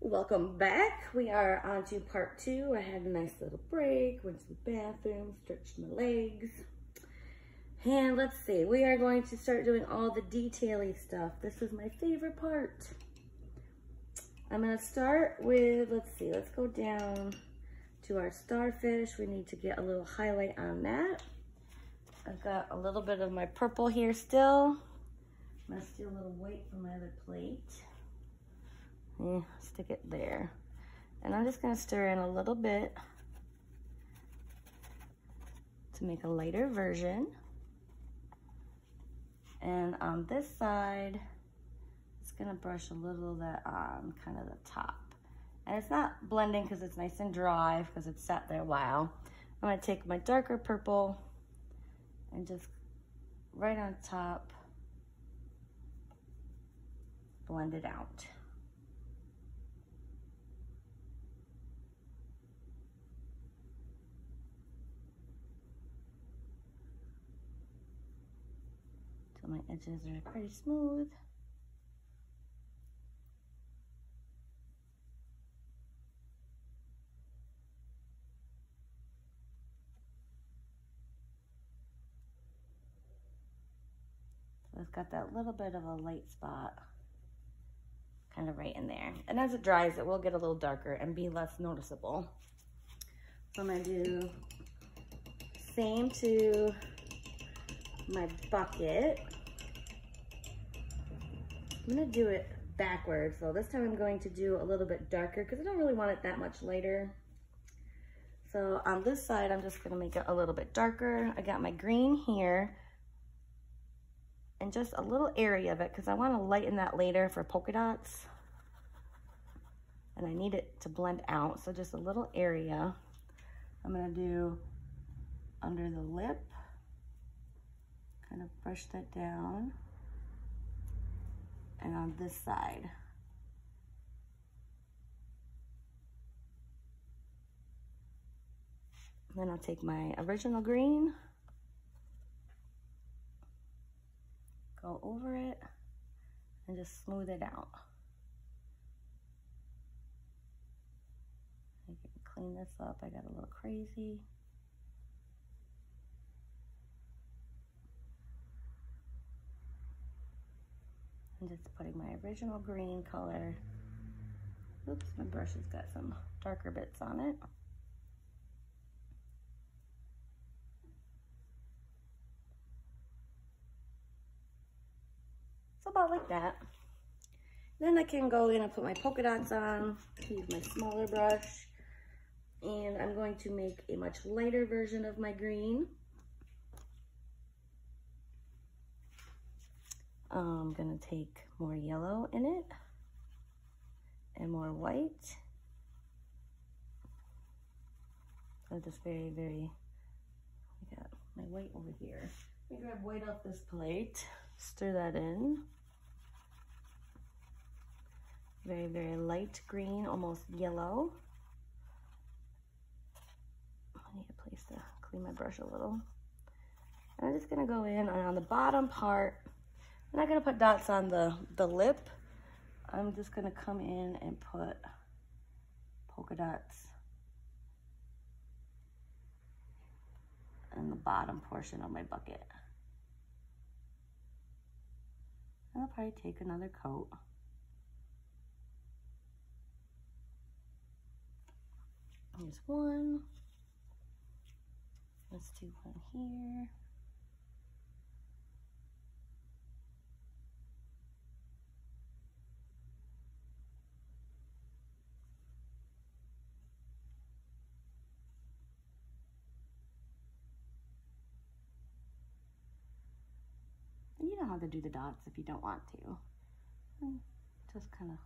Welcome back. We are on to part 2. I had a nice little break, went to the bathroom, stretched my legs. And let's see, we are going to start doing all the detail-y stuff. This is my favorite part. I'm gonna start with, let's go down to our starfish. We need to get a little highlight on that. I've got a little bit of my purple here still. I'm gonna steal a little white from my other plate. Stick it there. And I'm just gonna stir in a little bit to make a lighter version. And on this side, it's gonna brush a little of that on kind of the top. And it's not blending because it's nice and dry because it's sat there a while. I'm gonna take my darker purple and just right on top, blend it out. My edges are pretty smooth. So it's got that little bit of a light spot kind of right in there. And as it dries, it will get a little darker and be less noticeable. So I'm gonna do same to my bucket. I'm gonna do it backwards, so this time I'm going to do a little bit darker because I don't really want it that much lighter. So on this side, I'm just gonna make it a little bit darker. I got my green here and just a little area of it because I want to lighten that later for polka dots. And I need it to blend out, so just a little area. I'm gonna do under the lip, kind of brush that down. And on this side. Then I'll take my original green, go over it, and just smooth it out. I can clean this up, I got a little crazy. I'm just putting my original green color. Oops, my brush has got some darker bits on it. So about like that. Then I can go in and put my polka dots on, use my smaller brush, and I'm going to make a much lighter version of my green. I'm gonna take more yellow in it and more white. So just very, I got my white over here. Let me grab white off this plate, stir that in. Very, very light green, almost yellow. I need a place to clean my brush a little. And I'm just gonna go in and on the bottom part, I'm not gonna put dots on the lip. I'm just gonna come in and put polka dots in the bottom portion of my bucket. And I'll probably take another coat. Here's one. Let's do one here. You know how to do the dots if you don't want to. Just kind of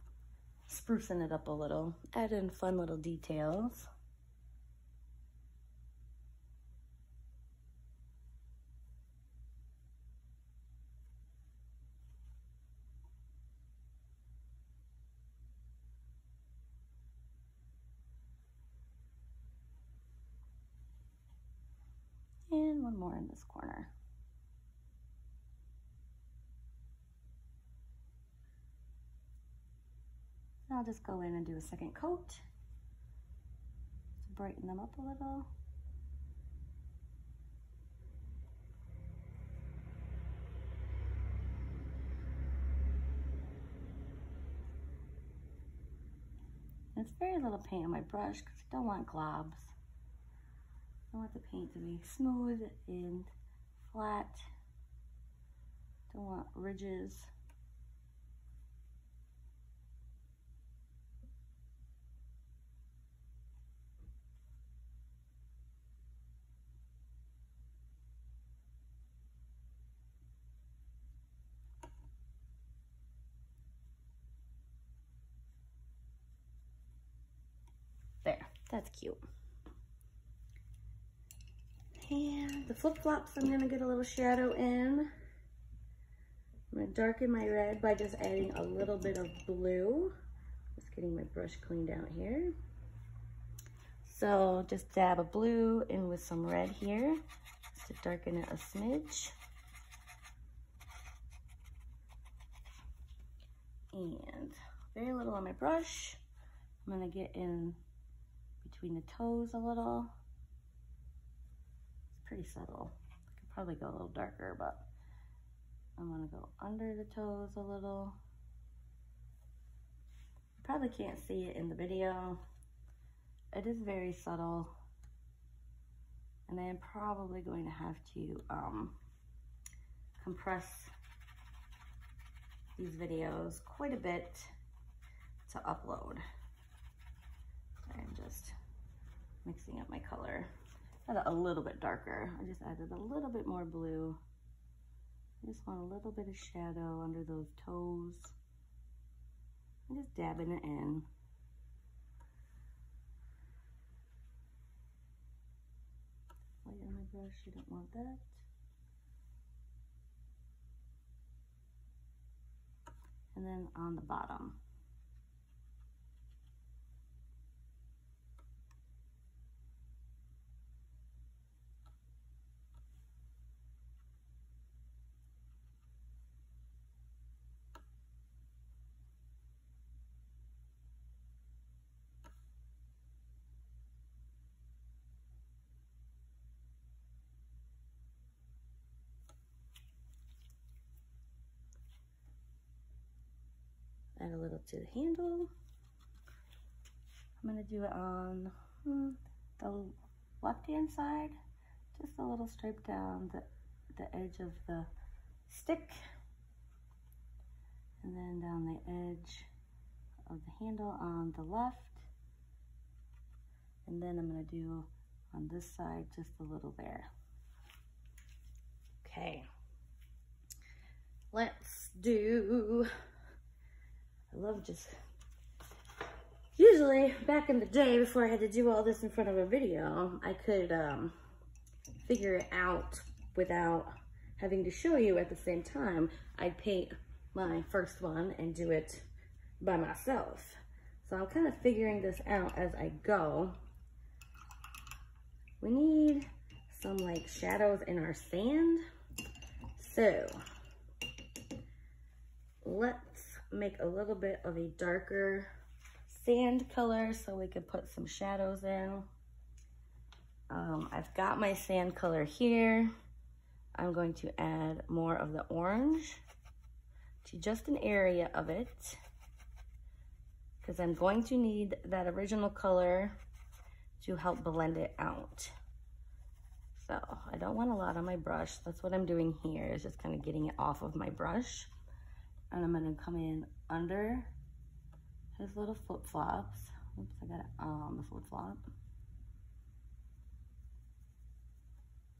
sprucing it up a little, add in fun little details. And one more in this corner. And I'll just go in and do a second coat to brighten them up a little. It's very little paint on my brush because I don't want globs. I want the paint to be smooth and flat. Don't want ridges. There, that's cute. And the flip-flops, I'm gonna get a little shadow in. I'm gonna darken my red by just adding a little bit of blue. Just getting my brush cleaned out here. So just dab a blue in with some red here, just to darken it a smidge. And very little on my brush. I'm gonna get in between the toes a little. It's pretty subtle. I could probably go a little darker, but I'm gonna go under the toes a little. You probably can't see it in the video. It is very subtle. And I am probably going to have to compress these videos quite a bit to upload. I'm just mixing up my color. A little bit darker. I just added a little bit more blue. I just want a little bit of shadow under those toes. I'm just dabbing it in. White on my brush, you don't want that. And then on the bottom. Add a little to the handle. I'm gonna do it on the left-hand side, just a little stripe down the edge of the stick, and then down the edge of the handle on the left, and then I'm gonna do on this side just a little there. Okay, let's do, I love just, usually back in the day before I had to do all this in front of a video, I could figure it out without having to show you at the same time. I'd paint my first one and do it by myself. So I'm kind of figuring this out as I go. We need some like shadows in our sand. So let's make a little bit of a darker sand color so we could put some shadows in. I've got my sand color here. I'm going to add more of the orange to just an area of it because I'm going to need that original color to help blend it out. So I don't want a lot on my brush. That's what I'm doing here, is just kind of getting it off of my brush. And I'm gonna come in under his little flip-flops. Oops, I got it on the flip-flop.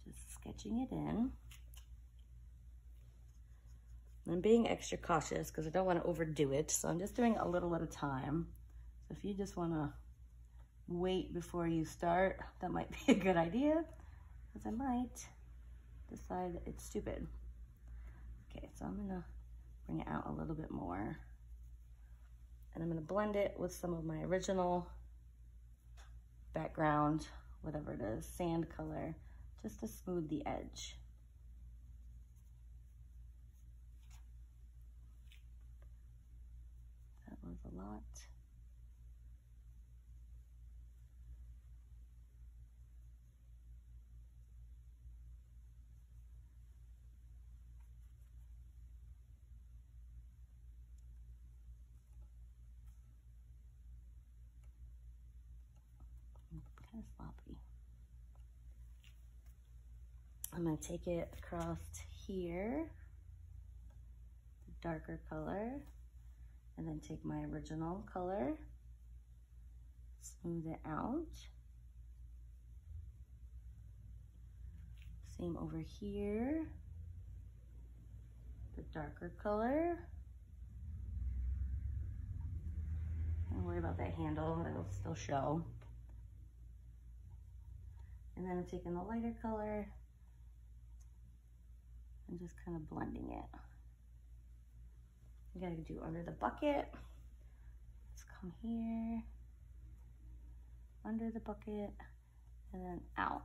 Just sketching it in. I'm being extra cautious because I don't want to overdo it, so I'm just doing a little at a time. So if you just want to wait before you start, that might be a good idea, because I might decide that it's stupid. Okay, so I'm gonna bring it out a little bit more, and I'm gonna blend it with some of my original background, whatever it is, sand color, just to smooth the edge. That was a lot. kind of sloppy. I'm gonna take it across here, the darker color, and then take my original color, smooth it out. Same over here, the darker color. Don't worry about that handle, it'll still show. And then I'm taking the lighter color and just kind of blending it. You gotta do under the bucket. Let's come here, under the bucket, and then out.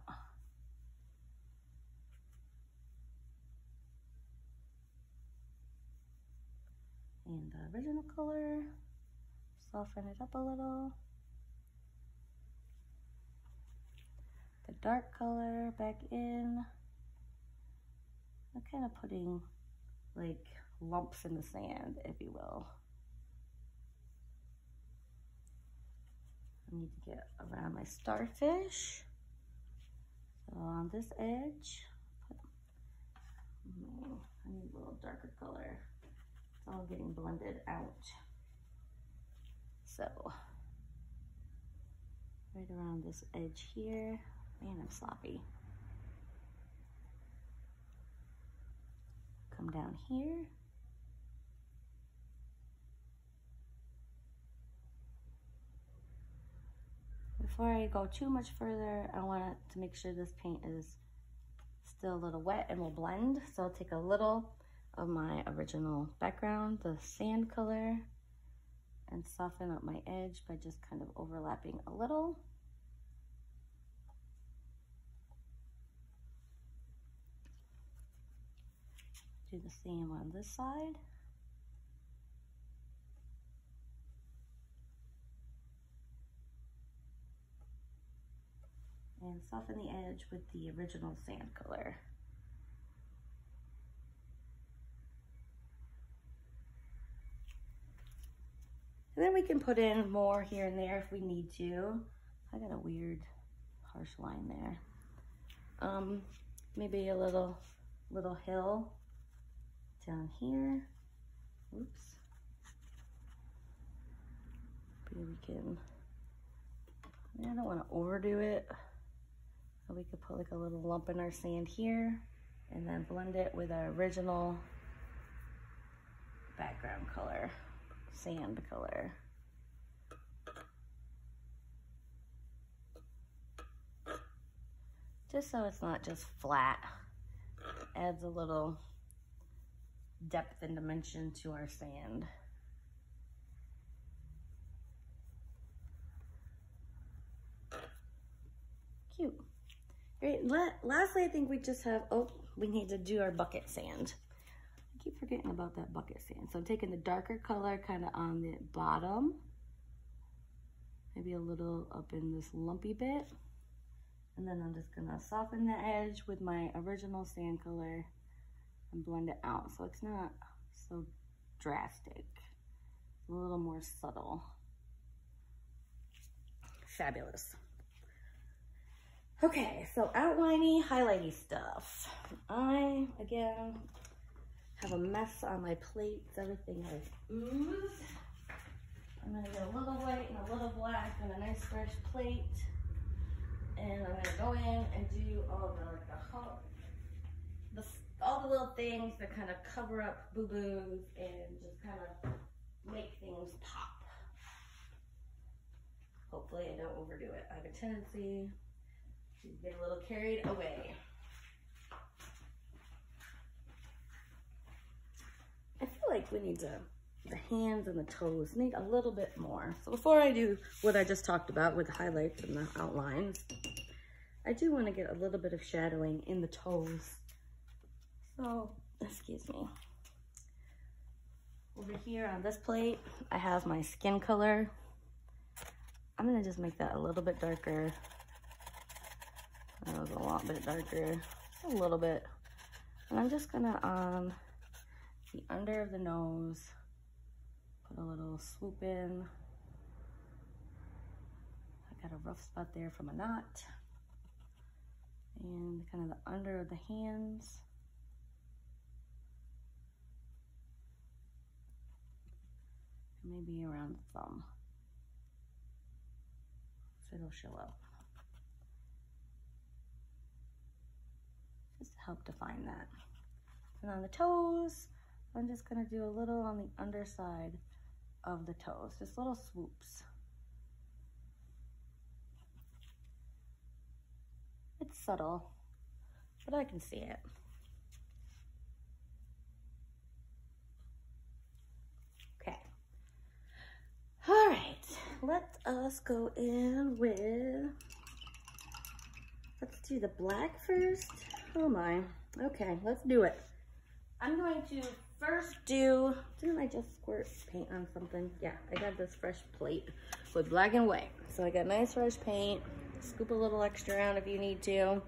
And the original color, soften it up a little. The dark color back in. I'm kind of putting like lumps in the sand, if you will. I need to get around my starfish. So on this edge, I need a little darker color. It's all getting blended out. So, right around this edge here. Man, I'm sloppy. Come down here. Before I go too much further, I want to make sure this paint is still a little wet and will blend. So I'll take a little of my original background, the sand color, and soften up my edge by just kind of overlapping a little. Do the same on this side. And soften the edge with the original sand color. And then we can put in more here and there if we need to. I got a weird harsh line there. Maybe a little hill down here. Oops. Maybe we can, I don't want to overdo it. So we could put like a little lump in our sand here and then blend it with our original background color, sand color. Just so it's not just flat. Adds a little depth and dimension to our sand. Cute. Great. Lastly, I think we just have, we need to do our bucket sand. I keep forgetting about that bucket sand. So I'm taking the darker color kind of on the bottom. Maybe a little up in this lumpy bit. And then I'm just gonna soften the edge with my original sand color and blend it out. So it's not so drastic. It's a little more subtle. Fabulous. Okay, so outliney, highlighty stuff. I, again, have a mess on my plates. Everything has oozed. I'm gonna get a little white and a little black on a nice fresh plate. And I'm gonna go in and do all all the little things that kind of cover up boo-boos and just kind of make things pop. Hopefully I don't overdo it. I have a tendency to get a little carried away. I feel like we need to, the hands and the toes need a little bit more. So before I do what I just talked about with the highlights and the outlines, I do want to get a little bit of shadowing in the toes. So, excuse me. Over here on this plate, I have my skin color. I'm gonna just make that a little bit darker. That was a lot bit darker, a little bit. And I'm just gonna, on the under of the nose, put a little swoop in. got a rough spot there from a knot. And kind of the under of the hands. Maybe around the thumb. So it'll show up. Just to help define that. And on the toes, I'm just gonna do a little on the underside of the toes, just little swoops. It's subtle, but I can see it. Okay. All right, let us go in with, let's do the black first. Oh my, okay, let's do it. I'm going to first do, didn't I just squirt paint on something? Yeah, I got this fresh plate with black and white. So I got nice fresh paint. Scoop a little extra around if you need to.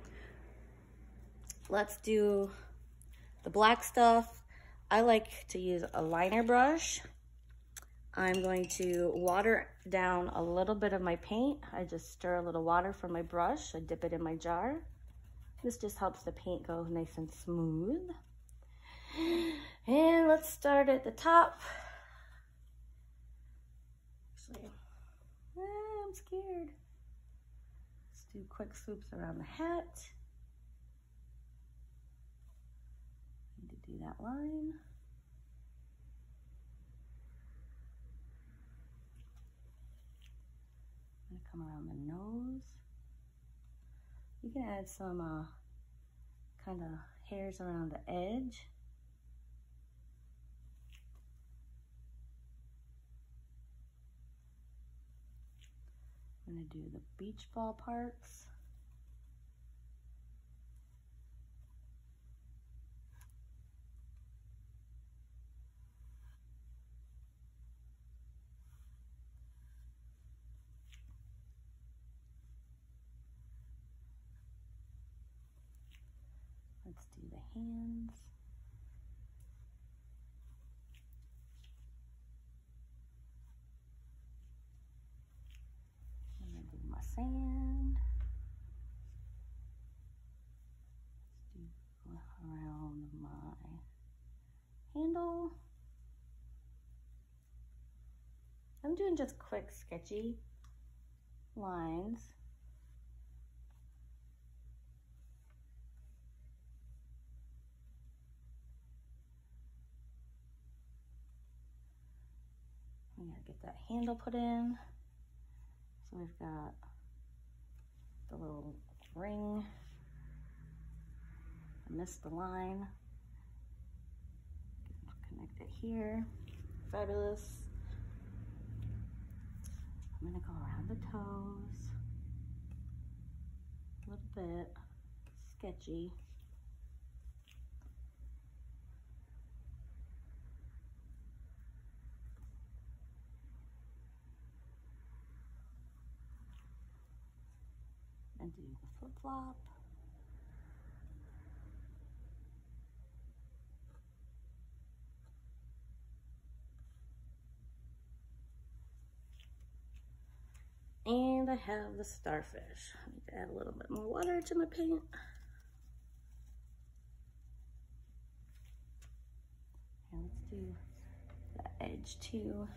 Let's do the black stuff. I like to use a liner brush. I'm going to water down a little bit of my paint. I just stir a little water from my brush. I dip it in my jar. This just helps the paint go nice and smooth. And let's start at the top. Actually, I'm scared. Let's do quick swoops around the hat. Need to do that line. I'm gonna come around the nose. You can add some kind of hairs around the edge. I'm gonna do the beach ball parts. Let's do the hands. I'm gonna do my sand. Let's do around my handle. I'm doing just quick, sketchy lines. We gotta get that handle put in. So we've got the little ring. I missed the line. Connect it here. Fabulous. I'm gonna go around the toes. A little bit sketchy. And do the flip-flop. And I have the starfish. I need to add a little bit more water to my paint. And let's do the edge too.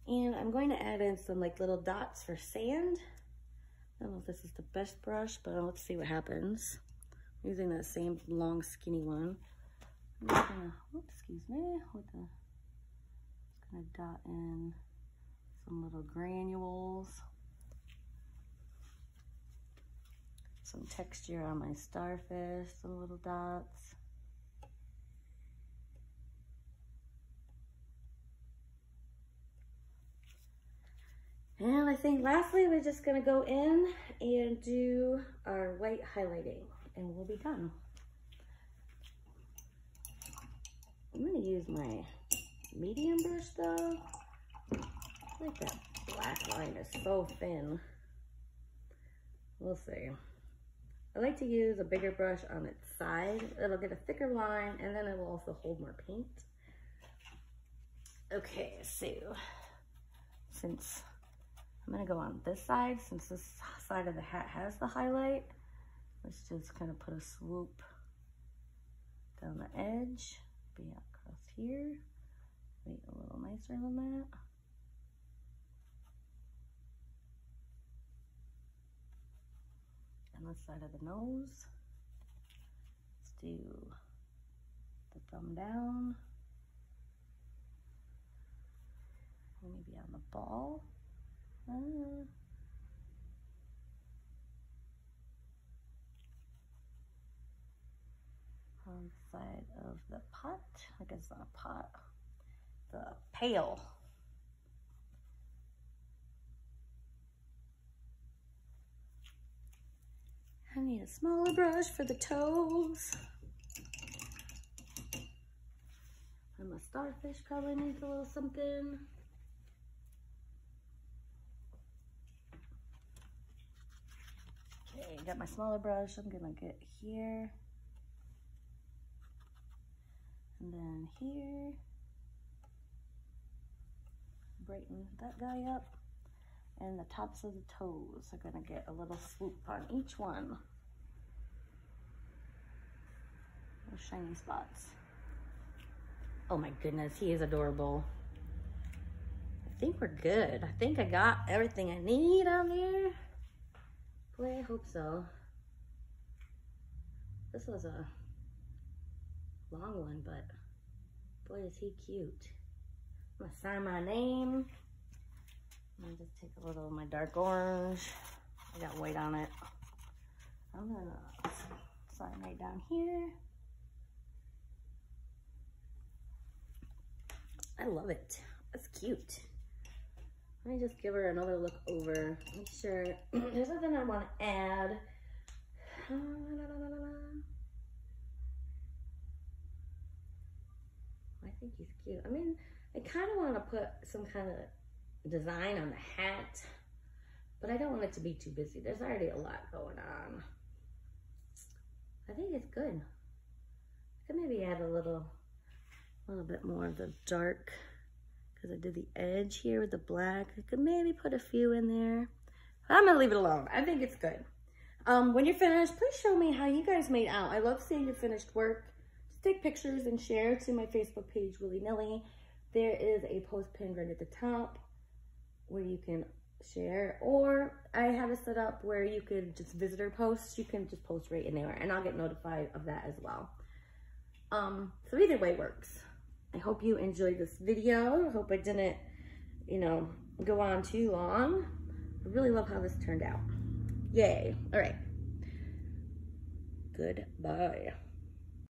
And I'm going to add in some like little dots for sand. I don't know if this is the best brush, but let's see what happens. I'm using that same long skinny one. I'm just gonna, oops, excuse me, just gonna dot in some little granules. Some texture on my starfish, some little dots. And I think lastly, we're just gonna go in and do our white highlighting and we'll be done. I'm gonna use my medium brush though. I feel like that black line is so thin. We'll see. I like to use a bigger brush on its side. It'll get a thicker line and then it will also hold more paint. Okay, so since I'm gonna go on this side, since this side of the hat has the highlight, let's just kind of put a swoop down the edge, be across here, make it a little nicer than that. And this side of the nose, let's do the thumb down, maybe on the ball. On the side of the pot, I guess not a pot, the pail. I need a smaller brush for the toes. And my starfish probably needs a little something. Okay, got my smaller brush. I'm gonna get here. And then here. Brighten that guy up. And the tops of the toes are gonna get a little swoop on each one. Little shiny spots. Oh my goodness, he is adorable. I think we're good. I think I got everything I need on there. Boy, I hope so. This was a long one, but boy, is he cute. I'm gonna sign my name. I'm gonna just take a little of my dark orange. I got white on it. I'm gonna sign right down here. I love it. It's cute. Let me just give her another look over. Make sure there's nothing I want to add. I think he's cute. I mean, I kind of want to put some kind of design on the hat, but I don't want it to be too busy. There's already a lot going on. I think it's good. I could maybe add a little bit more of the dark, because I did the edge here with the black. I could maybe put a few in there, but I'm gonna leave it alone. I think it's good. When you're finished, please show me how you guys made out. I love seeing your finished work. Just take pictures and share to my Facebook page, Willy-Nilly. There is a post pinned right at the top where you can share, or I have it set up where you could just visitor post. You can just post right in there and I'll get notified of that as well. So either way works. I hope you enjoyed this video. I hope I didn't, go on too long. I really love how this turned out. Yay. All right. Goodbye.